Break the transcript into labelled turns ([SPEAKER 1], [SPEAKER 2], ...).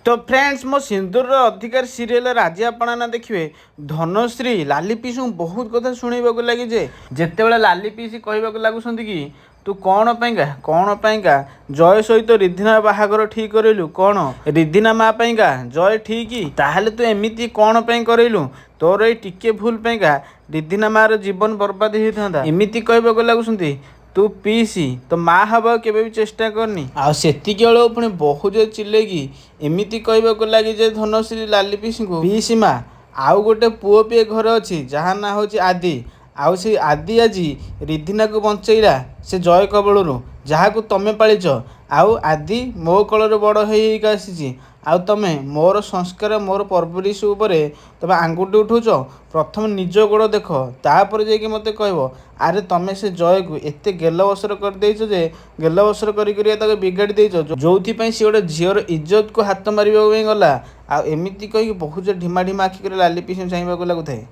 [SPEAKER 1] तो फ्रेंड्स मो सिंदूर अधिकार सीरियल आज आपना देखिए धनश्री लाली पीसी बहुत कथा शुणा लगी जेते लाली पीसी कहवाक लगुंट कि तू कौन पाइंका जय सहित रिधिना बाहागर ठीक करलु कौन रिधिना माँ पाइंका जय ठीक ताहले तू एमती कौन करलु तोर ये टिके भूल पाइंका रिधिना माँ जीवन बर्बाद होता एमती कहवाक लगुंट तू पीसी तो माँ हवा के भी चेष्टा करनी आती बेलू पुणी बहुत चिल्लेकी एमती कहवाक लगी जे धनश्री लाली पीसी को पीसी माँ आउ गोटे पुओ पीए घर अच्छी जहाँ ना हूँ आदि आउ से आदि आज रिधिना को बंचेला से जय कबलू जहाँ को तमें पालिच आउ आदि मो कलर बड़ होगा आसी आउ तमें मोर संस्कार मोर परवरिश उपरे तमें आंगुठी उठाउच प्रथम निज गोड़ देख तापर जाकि मत कह अरे तमें से जय को एत गेलवसर कर देइछ जे गेलवसर कर बिगाड़ी देइछ जो सी गोटे झीर इज्जत को हाथ मारे गला आ एमती कही बहुत ढिमा ढिमा आखिक लाली पीसी चाहिए लगुए।